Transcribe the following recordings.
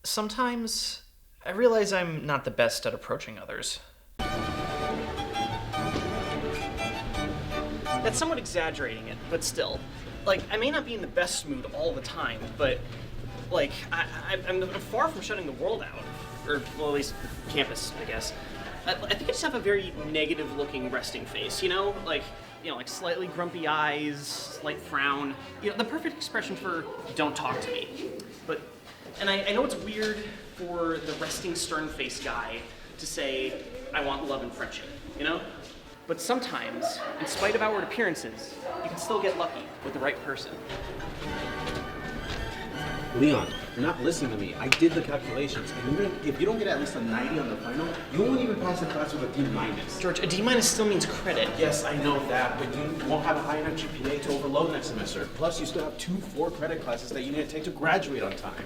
Sometimes I realize I'm not the best at approaching others. That's somewhat exaggerating it, but still. Like, I may not be in the best mood all the time, but, like, I'm far from shutting the world out. Or, well, at least campus, I guess. I think I just have a very negative-looking resting face, you know? Like slightly grumpy eyes, slight frown. The perfect expression for don't talk to me. And I know it's weird for the resting stern-faced guy to say, I want love and friendship, you know? But sometimes, in spite of outward appearances, you can still get lucky with the right person. Leon, you're not listening to me. I did the calculations, and if you don't get at least a 90 on the final, you won't even pass the class with a D minus. George, a D minus still means credit. Yes, I know that, but you won't have a high enough GPA to overload next semester. Plus, you still have 2 4-credit classes that you need to take to graduate on time.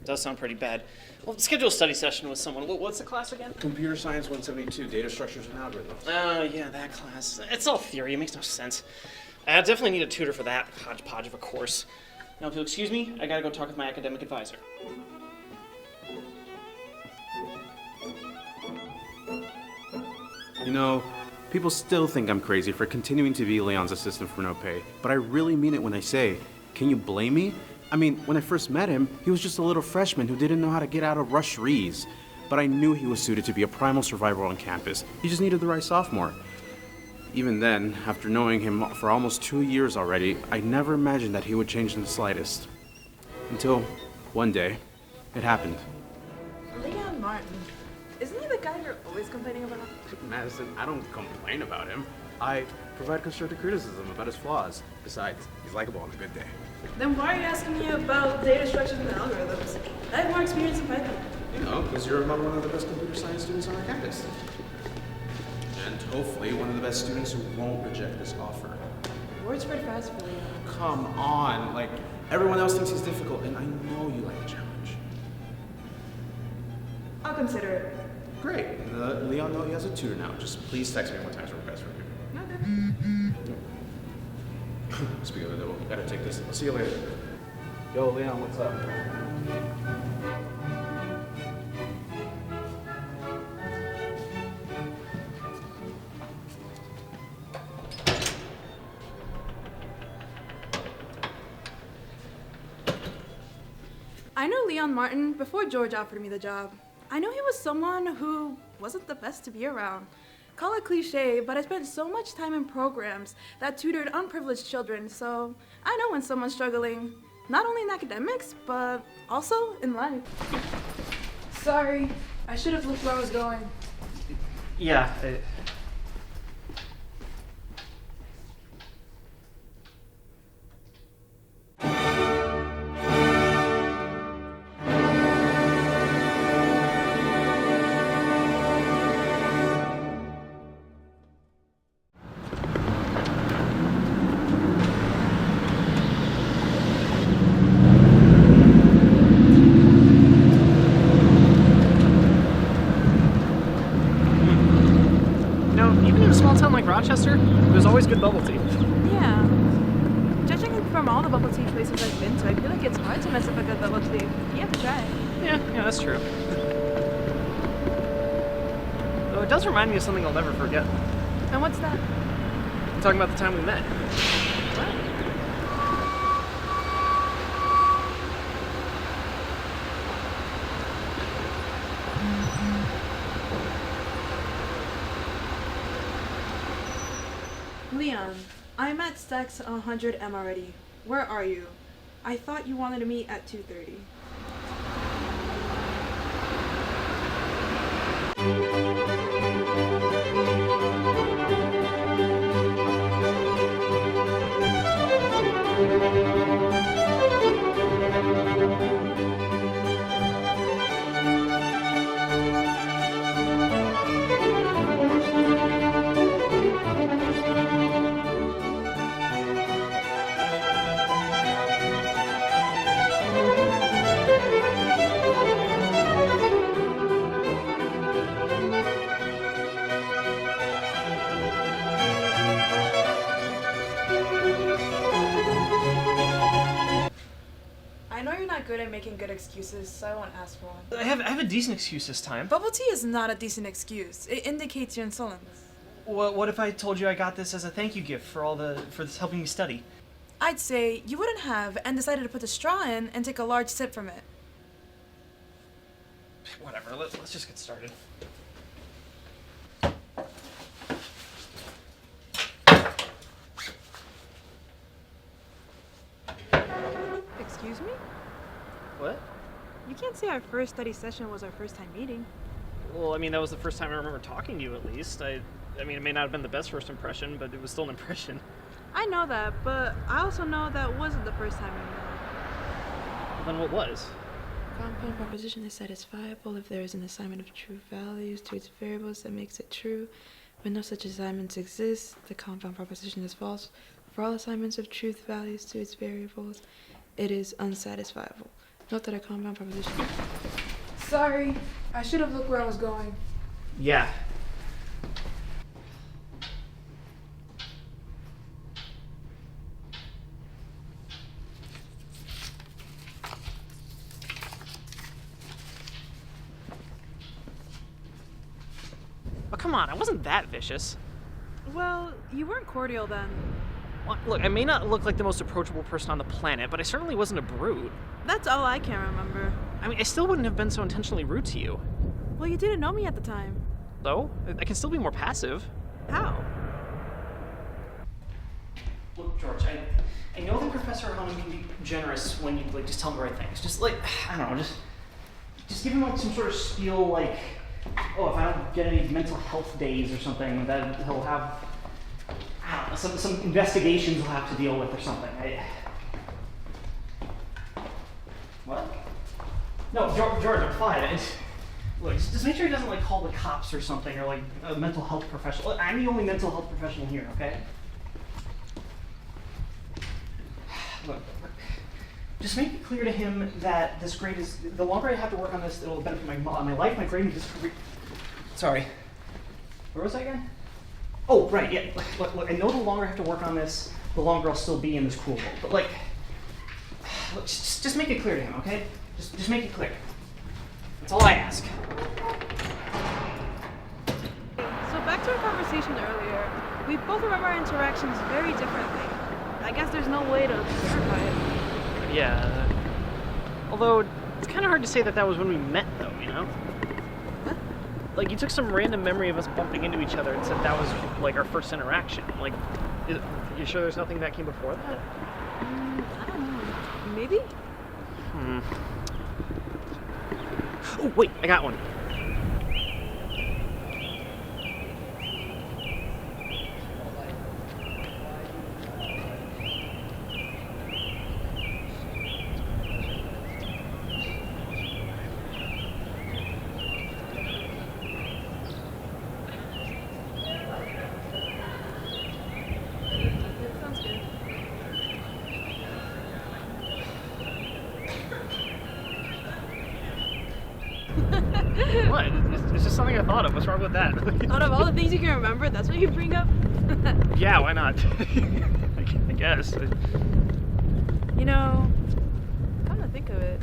Does sound pretty bad. Well, schedule a study session with someone. What's the class again? Computer Science 172, Data Structures and Algorithms. Oh, yeah, that class. It's all theory. It makes no sense. I definitely need a tutor for that hodgepodge of a course. Now, if you'll excuse me, I gotta go talk with my academic advisor. You know, people still think I'm crazy for continuing to be Leon's assistant for no pay, but I really mean it when I say, can you blame me? I mean, when I first met him, he was just a little freshman who didn't know how to get out of rush rees. But I knew he was suited to be a primal survivor on campus. He just needed the right sophomore. Even then, after knowing him for almost 2 years already, I never imagined that he would change in the slightest. Until one day, it happened. Leon Martin. Isn't he the guy you're always complaining about? Madison, I don't complain about him. I provide constructive criticism about his flaws. Besides, he's likable on a good day. Then why are you asking me about data structures and algorithms? I have more experience in Python. You know, because you're among one of the best computer science students on our campus. And hopefully one of the best students who won't reject this offer. Words spread fast for Leon. Come on, like, everyone else thinks he's difficult, and I know you like the challenge. I'll consider it. Great. Leon know he has a tutor now. Just please text me what times request for him. Okay. Speaking of the devil, gotta take this. I'll see you later. Yo, Leon, what's up? I knew Leon Martin before George offered me the job. I knew he was someone who wasn't the best to be around. Call it cliche, but I spent so much time in programs that tutored unprivileged children, so I know when someone's struggling, not only in academics, but also in life. Sorry, I should have looked where I was going. Yeah. Even in a small town like Rochester, there's always good bubble tea. Yeah. Judging from all the bubble tea places I've been to, I feel like it's hard to mess up a good bubble tea. You have to try. Yeah, that's true. Though it does remind me of something I'll never forget. And what's that? I'm talking about the time we met. What? Leon, I'm at Stacks 100M already. Where are you? I thought you wanted to meet at 2:30. at making good excuses, so I won't ask for one. I have a decent excuse this time. Bubble tea is not a decent excuse. It indicates your insolence. What if I told you I got this as a thank you gift for this helping me study? I'd say you wouldn't have and decided to put the straw in and take a large sip from it. Whatever, let's just get started. Excuse me? What? You can't say our first study session was our first time meeting. Well, I mean, that was the first time I remember talking to you, at least. I mean, it may not have been the best first impression, but it was still an impression. I know that, but I also know that wasn't the first time we met. Well, then what was? Compound proposition is satisfiable if there is an assignment of true values to its variables that makes it true. When no such assignments exist, the compound proposition is false. For all assignments of truth values to its variables, it is unsatisfiable. Note that a compound proposition... Sorry, I should have looked where I was going. Yeah. Oh, come on, I wasn't that vicious. Well, you weren't cordial then. Well, look, I may not look like the most approachable person on the planet, but I certainly wasn't a brute. That's all I can remember. I mean, I still wouldn't have been so intentionally rude to you. Well, you didn't know me at the time. Though, I can still be more passive. How? Look, George, I know that Professor Harmon can be generous when you just tell him the right things. Just I don't know, just give him some sort of spiel if I don't get any mental health days or something, that he'll have, I don't know, some investigations he'll have to deal with or something. What? No, George, I'm fine. Look, just make sure he doesn't call the cops or something, or a mental health professional. I'm the only mental health professional here, okay? Look, just make it clear to him that this grade is, the longer I have to work on this, it'll benefit my life, my grade, and this career. Sorry. Where was I again? Oh, right, yeah. Look, I know the longer I have to work on this, the longer I'll still be in this cool world. But look, just make it clear to him, okay? Just make it clear. That's all I ask. So back to our conversation earlier. We both remember our interactions very differently. I guess there's no way to verify it. Yeah. Although, it's kind of hard to say that was when we met, though, you know? What? You took some random memory of us bumping into each other and said that was, our first interaction. You sure there's nothing that came before that? I don't know. Maybe? Oh, wait, I got one. Sounds good. What? It's just something I thought of. What's wrong with that? Out of all the things you can remember, that's what you bring up? Yeah, why not? I guess. You know, come to think of it.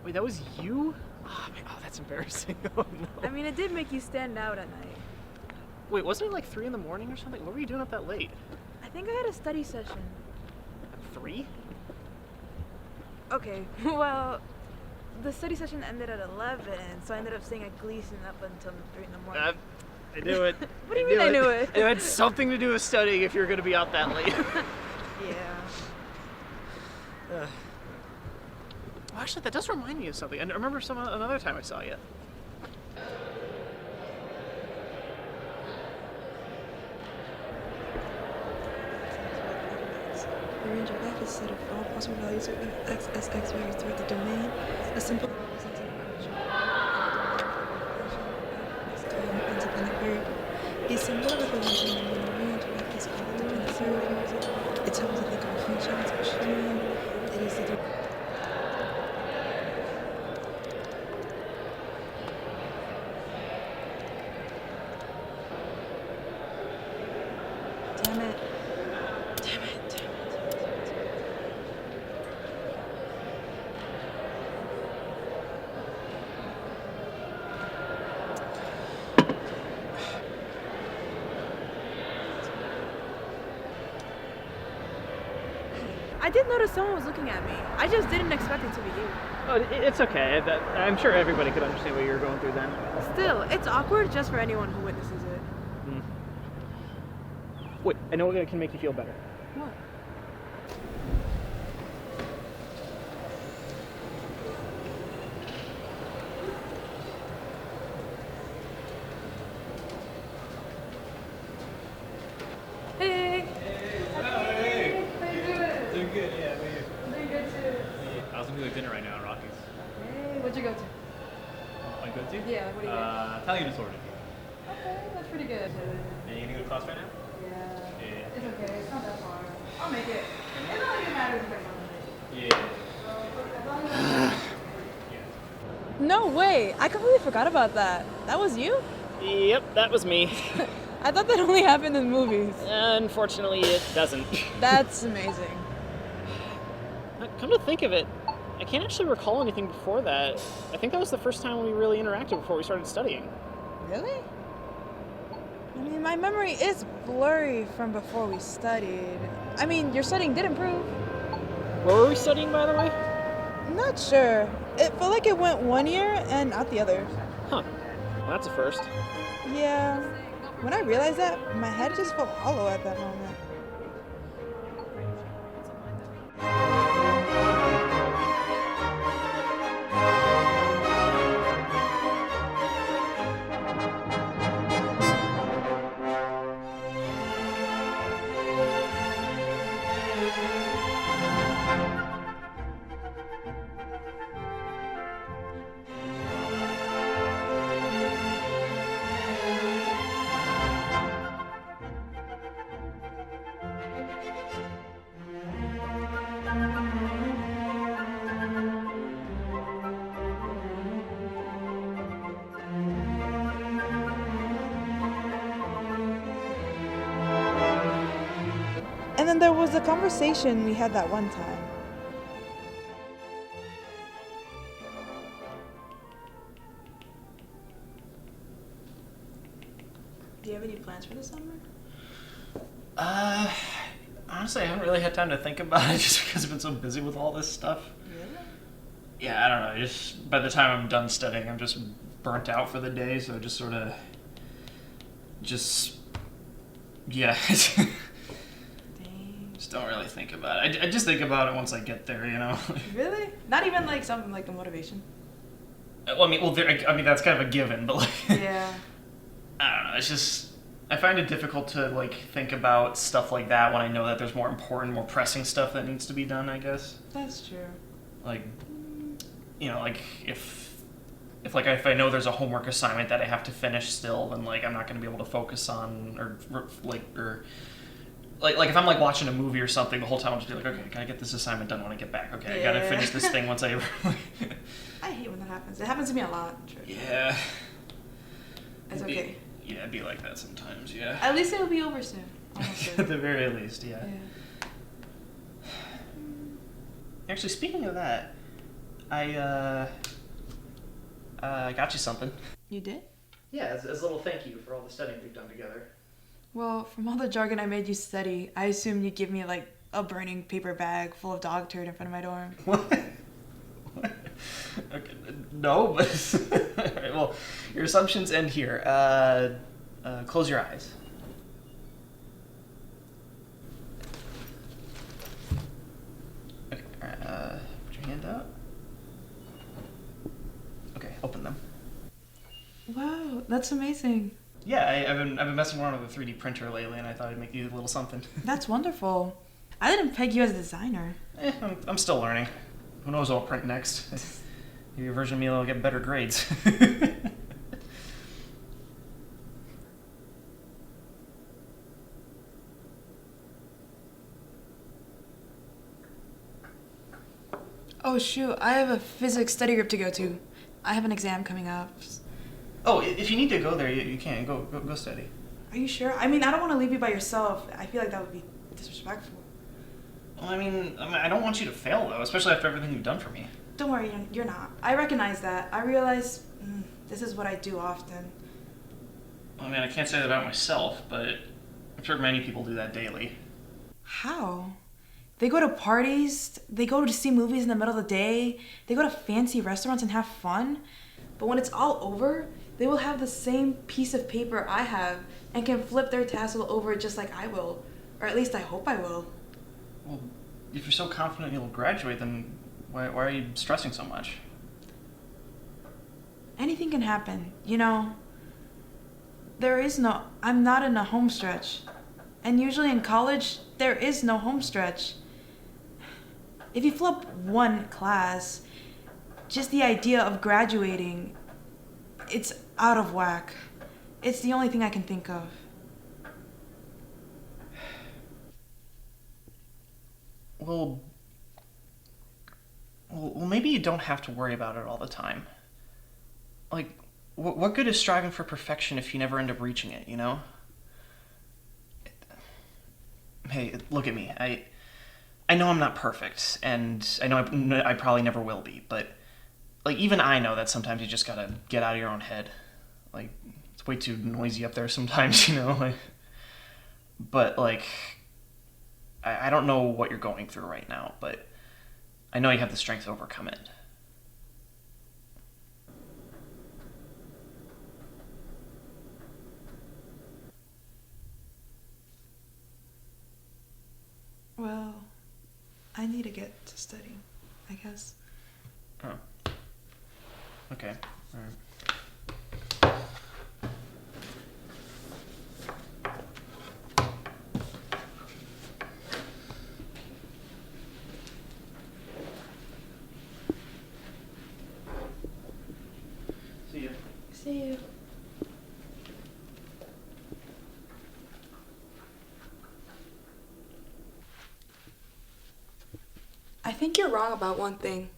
Wait, that was you? Oh, that's embarrassing. Oh, no. I mean, it did make you stand out at night. Wait, wasn't it 3 in the morning or something? What were you doing up that late? I think I had a study session. 3? Okay, well, the study session ended at 11, so I ended up staying at Gleason up until 3 in the morning. I knew it. What do you mean I knew it? It had something to do with studying if you were going to be out that late. Yeah. Well, actually, that does remind me of something. I remember another time I saw you. The range of f is a set of all possible values of x as x varies throughout the domain. A simple representative function is called an independent variable. A symbolic representation of the range of f is called It's hard to think of a huge chance, especially when it is the Damn it. Damn it. Damn it. I did notice someone was looking at me. I just didn't expect it to be you. Oh, it's okay. I'm sure everybody could understand what you were going through then. Still, it's awkward just for anyone who witnesses it. Wait, I know what can make you feel better. What? Hey! Hey! How you doing? Doing good, yeah, how are you? Doing good too. I was gonna do dinner right now at Rocky's. Hey, what'd you go to? Want to go to? Yeah, what do you get? Italian assorted. Okay, that's pretty good. And you gonna go to class right now? Yeah. Yeah. It's okay, it's not that far. I'll make it. It don't even matter if I don't make it. Yeah. As long as I No way! I completely forgot about that. That was you? Yep, that was me. I thought that only happened in movies. Unfortunately, it doesn't. That's amazing. Come to think of it, I can't actually recall anything before that. I think that was the first time we really interacted before we started studying. Really? I mean, my memory is blurry from before we studied. I mean, your studying did improve. Where were we studying, by the way? I'm not sure. It felt like it went one year and not the other. Huh. Well, that's a first. Yeah. When I realized that, my head just felt hollow at that moment. And then there was a conversation we had that one time. Do you have any plans for the summer? Honestly, I haven't really had time to think about it just because I've been so busy with all this stuff. Really? Yeah, I don't know. Just by the time I'm done studying, I'm just burnt out for the day, so just sort of, yeah, Dang. just don't really think about it. I just think about it once I get there, you know. Really? Not even like something like a motivation? Well, I mean that's kind of a given, but like, Yeah. I don't know. It's just I find it difficult to like think about stuff like that when I know that there's more important, more pressing stuff that needs to be done. I guess. That's true. Like, you know, like if I know there's a homework assignment that I have to finish still, then like I'm not going to be able to focus on or if I'm like watching a movie or something, the whole time I'll just be like, okay, I gotta get this assignment done when I get back. Okay, I gotta Yeah. finish this thing once I. I hate when that happens. It happens to me a lot. True. Yeah. It's It'd be- okay. Yeah, it'd be like that sometimes. Yeah. At least it'll be over soon. Almost At soon. the very least, yeah. Yeah. Actually, speaking of that, I got you something. You did? Yeah, as a little thank you for all the studying we've done together. Well, from all the jargon I made you study, I assumed you'd give me like a burning paper bag full of dog turd in front of my dorm. What? Okay, no, but alright, well, your assumptions end here. Close your eyes. Okay, alright, put your hand out. Okay, open them. Wow, that's amazing. Yeah, I've been messing around with a 3D printer lately, and I thought I'd make you a little something. That's wonderful. I didn't peg you as a designer. I'm still learning. Who knows what I'll print next? Maybe a version of me will get better grades. Oh shoot, I have a physics study group to go to. I have an exam coming up. Oh, if you need to go there, you can. Go study. Are you sure? I mean, I don't want to leave you by yourself. I feel like that would be disrespectful. Well, I mean, I don't want you to fail, though, especially after everything you've done for me. Don't worry, you're not. I recognize that. I realize this is what I do often. I mean, I can't say that about myself, but I'm sure many people do that daily. How? They go to parties, they go to see movies in the middle of the day, they go to fancy restaurants and have fun. But when it's all over, they will have the same piece of paper I have and can flip their tassel over just like I will. Or at least I hope I will. Well, if you're so confident you'll graduate, then why are you stressing so much? Anything can happen, you know? I'm not in a home stretch. And usually in college, there is no home stretch. If you flip one class, just the idea of graduating, it's out of whack. It's the only thing I can think of. Well, maybe you don't have to worry about it all the time. Like, what good is striving for perfection if you never end up reaching it, you know? Hey, look at me. I know I'm not perfect, and I know I probably never will be, but, like, even I know that sometimes you just gotta get out of your own head. Like, it's way too noisy up there sometimes, you know? Like, but, like, I don't know what you're going through right now, but I know you have the strength to overcome it. Well, I need to get to studying, I guess. Oh. Okay. All right. See ya. See you. I think you're wrong about one thing.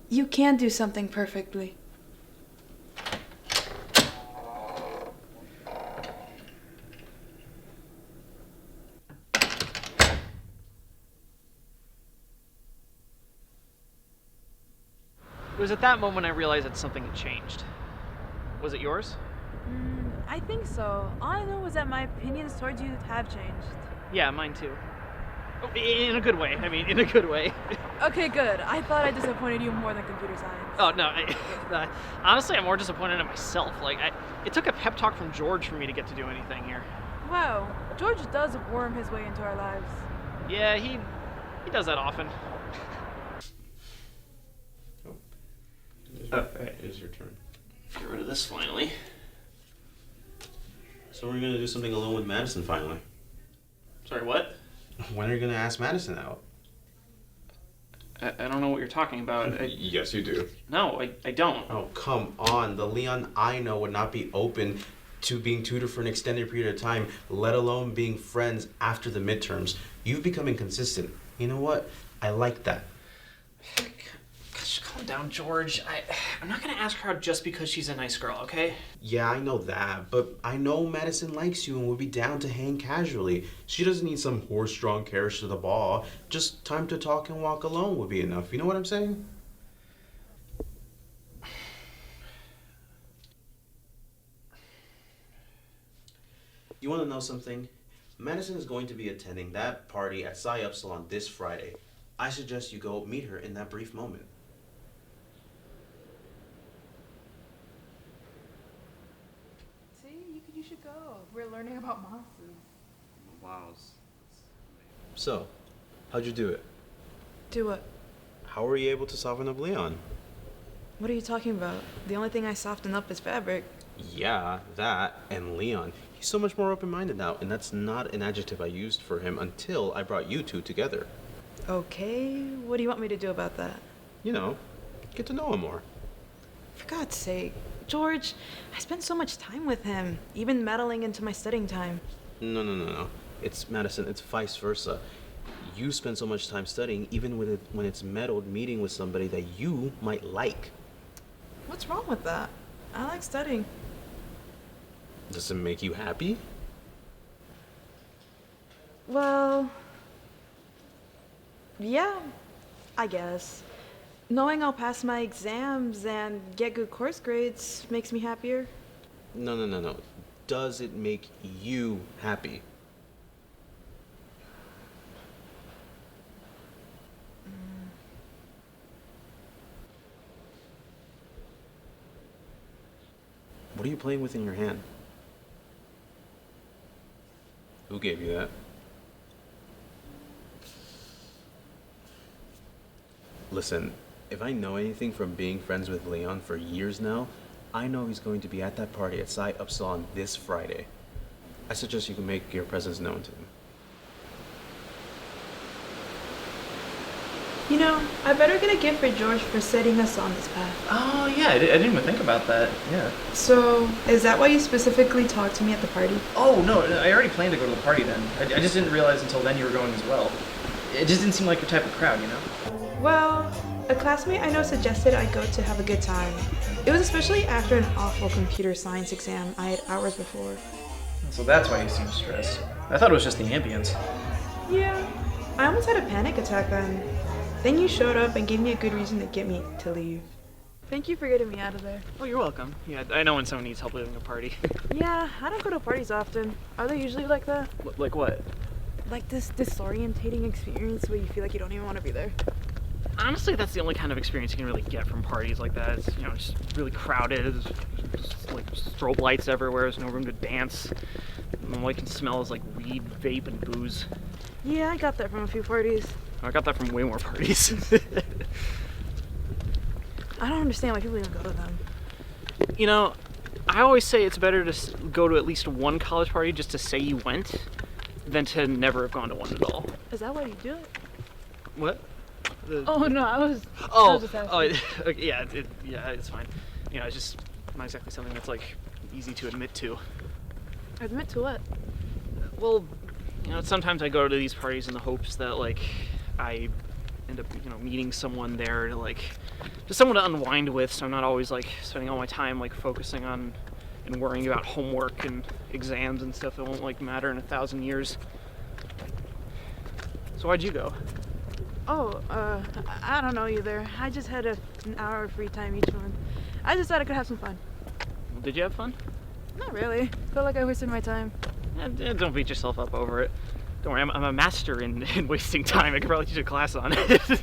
You can do something perfectly. It was at that moment I realized that something had changed. Was it yours? I think so. All I know was that my opinions towards you have changed. Yeah, mine too. Oh, in a good way. I mean, in a good way. Okay, good. I thought I disappointed you more than computer science. Oh, no. Honestly, I'm more disappointed in myself. Like, it took a pep talk from George for me to get to do anything here. Wow, George does worm his way into our lives. Yeah, he does that often. It is your turn. Get rid of this finally. So we're gonna do something alone with Madison finally. Sorry, what? When are you gonna ask Madison out? I don't know what you're talking about. Yes, you do. No, I don't. Oh, come on. The Leon I know would not be open to being tutored for an extended period of time, let alone being friends after the midterms. You've become inconsistent. You know what? I like that. Gosh, calm down, George. I'm not gonna ask her out just because she's a nice girl, okay? Yeah, I know that, but I know Madison likes you and would be down to hang casually. She doesn't need some horse-drawn carriage to the ball. Just time to talk and walk alone would be enough. You know what I'm saying? You want to know something? Madison is going to be attending that party at Psi Upsilon this Friday. I suggest you go meet her in that brief moment. See, you should go. We're learning about monsters. Wow. So, how'd you do it? Do what? How were you able to soften up Leon? What are you talking about? The only thing I soften up is fabric. Yeah, that and Leon. He's so much more open-minded now, and that's not an adjective I used for him until I brought you two together. Okay, what do you want me to do about that? You know, get to know him more. For God's sake, George, I spend so much time with him, even meddling into my studying time. No. It's Madison, it's vice versa. you spend so much time studying, even when it's meddled meeting with somebody that you might like. What's wrong with that? I like studying. Does it make you happy? Well, yeah, I guess. Knowing I'll pass my exams and get good course grades makes me happier. No. Does it make you happy? What are you playing with in your hand? Who gave you that? Listen, if I know anything from being friends with Leon for years now, I know he's going to be at that party at Psi Upsilon this Friday. I suggest you can make your presence known to him. You know, I better get a gift for George for setting us on this path. Oh, yeah, I didn't even think about that. Yeah. So, is that why you specifically talked to me at the party? Oh, no, I already planned to go to the party then. I just didn't realize until then you were going as well. It just didn't seem like your type of crowd, you know? Well, a classmate I know suggested I go to have a good time. It was especially after an awful computer science exam I had hours before. So that's why you seemed stressed. I thought it was just the ambience. Yeah, I almost had a panic attack then. Then you showed up and gave me a good reason to get me to leave. Thank you for getting me out of there. Oh, you're welcome. Yeah, I know when someone needs help leaving a party. Yeah, I don't go to parties often. Are they usually like that? Like what? Like this disorientating experience where you feel like you don't even want to be there? Honestly, that's the only kind of experience you can really get from parties like that. It's, just really crowded, just like strobe lights everywhere, there's no room to dance. And all I can smell is like weed, vape, and booze. Yeah, I got that from a few parties. I got that from way more parties. I don't understand why people even go to them. I always say it's better to go to at least one college party just to say you went than to never have gone to one at all. Is that why you do it? What? Oh no, I was just asking. Okay, yeah, it's fine. It's just not exactly something that's like easy to admit to. Admit to what? Well, sometimes I go to these parties in the hopes that like I end up, meeting someone there to like just someone to unwind with. So I'm not always like spending all my time like focusing on and worrying about homework and exams and stuff that won't like matter in 1,000 years. So why'd you go? Oh, I don't know either. I just had an hour of free time each month. I just thought I could have some fun. Did you have fun? Not really. Felt like I wasted my time. Don't beat yourself up over it. Don't worry, I'm a master in wasting time. I could probably teach a class on it.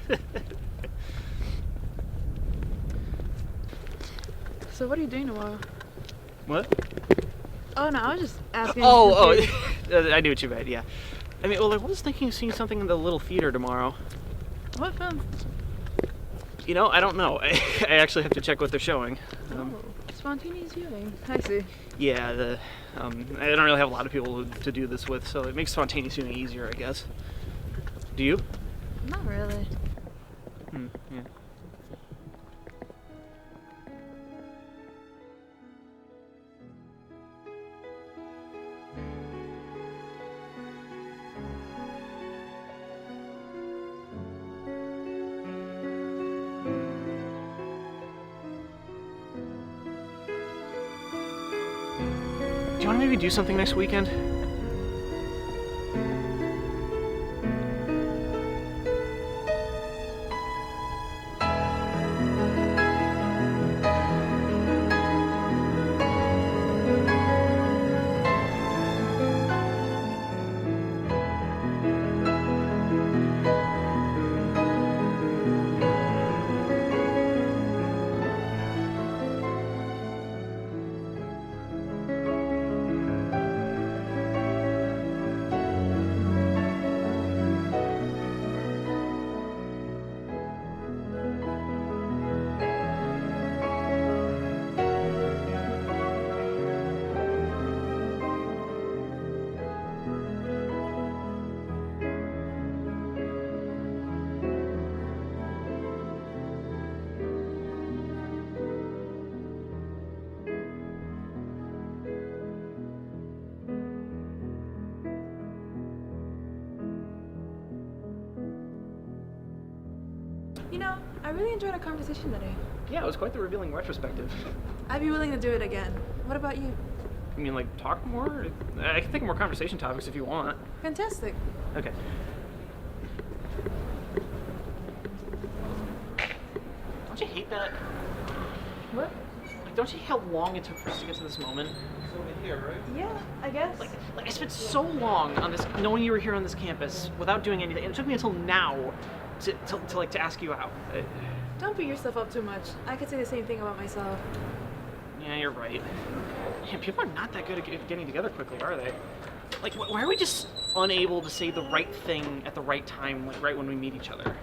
So what are you doing tomorrow? What? Oh no, I was just asking. Oh, I knew what you meant, yeah. I mean, well, I was thinking of seeing something in the Little Theater tomorrow. What film? I don't know. I actually have to check what they're showing. Spontaneous viewing. I see. Yeah, I don't really have a lot of people to do this with, so it makes spontaneous viewing easier, I guess. Do you? Not really. Yeah. Do you want to maybe do something next weekend? really enjoyed our conversation today. Yeah, it was quite the revealing retrospective. I'd be willing to do it again. What about you? I mean, like, talk more? I can think of more conversation topics if you want. Fantastic. Okay. Don't you hate that? What? Like, don't you hate how long it took for us to get to this moment? Yeah, I guess. Like I spent so long on this, knowing you were here on this campus, without doing anything. It took me until now to ask you out. Don't beat yourself up too much. I could say the same thing about myself. Yeah, you're right. Man, people are not that good at getting together quickly, are they? Like, why are we just unable to say the right thing at the right time, like right when we meet each other?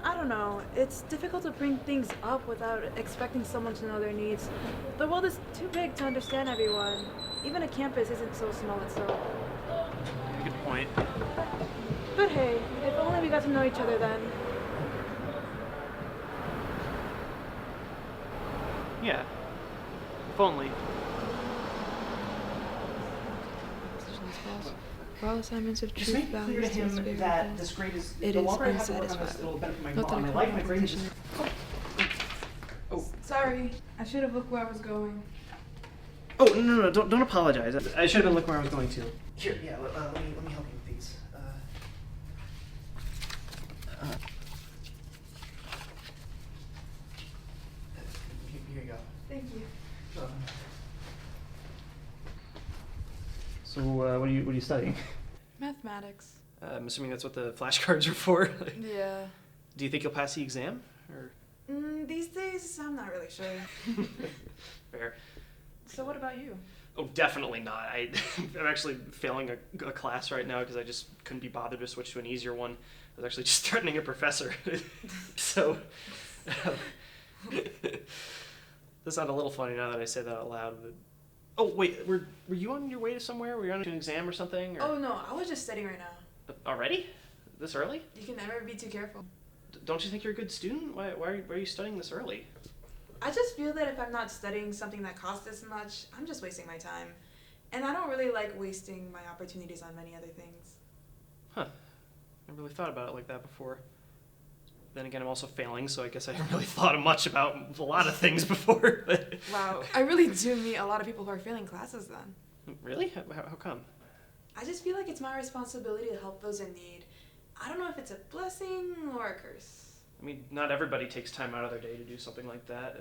I don't know. It's difficult to bring things up without expecting someone to know their needs. The world is too big to understand everyone. Even a campus isn't so small itself. Good point. But hey, if only we got to know each other then. Yeah. If only. Proposition is false. For all assignments of Just truth, make it clear to values, to its him favorable that things, this grade is it the is longer I have to work on this, unsatisfying. it'll benefit Note that my a life. My grade is proposition Sorry, I should have looked where I was going. Oh, no, don't apologize. I should have been looking where I was going to. Here, yeah. Let me help you with these. Here you go. Thank you. So, what are you studying? Mathematics. I'm assuming that's what the flashcards are for. Yeah. Do you think you'll pass the exam? Or These days, I'm not really sure. fair? So what about you? Oh, definitely not. I'm actually failing a class right now because I just couldn't be bothered to switch to an easier one. I was actually just threatening a professor. So, that sounds a little funny now that I say that out loud. But... Oh, wait, were you on your way to somewhere? Were you on to an exam or something? Or... Oh no, I was just studying right now. Already? This early? You can never be too careful. Don't you think you're a good student? Why are you studying this early? I just feel that if I'm not studying something that costs this much, I'm just wasting my time. And I don't really like wasting my opportunities on many other things. Huh. Never really thought about it like that before. Then again, I'm also failing, so I guess I haven't really thought much about a lot of things before. But... Wow, I really do meet a lot of people who are failing classes then. Really? How come? I just feel like it's my responsibility to help those in need. I don't know if it's a blessing or a curse. I mean, not everybody takes time out of their day to do something like that.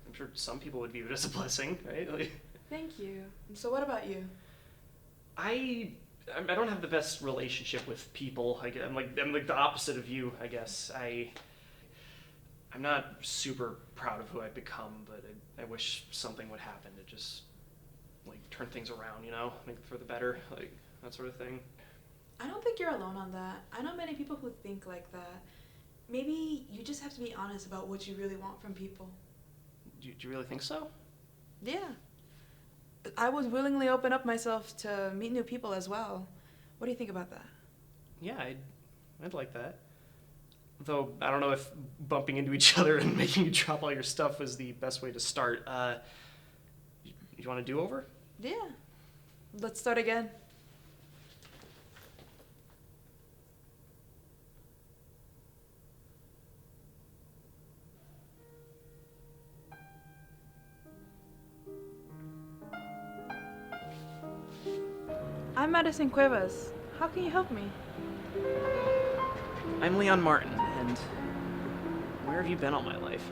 I'm sure some people would view it as a blessing, right? Like, Thank you. So what about you? I don't have the best relationship with people. I'm like the opposite of you, I guess. I'm not super proud of who I've become, but I wish something would happen to just like turn things around, you know, make it for the better, like that sort of thing. I don't think you're alone on that. I know many people who think like that. Maybe you just have to be honest about what you really want from people. Do you really think so? Yeah. I would willingly open up myself to meet new people as well. What do you think about that? Yeah, I'd like that. Though I don't know if bumping into each other and making you drop all your stuff was the best way to start. You want to do over? Yeah. Let's start again. I'm Madison Cuevas. How can you help me? I'm Leon Martin, and where have you been all my life?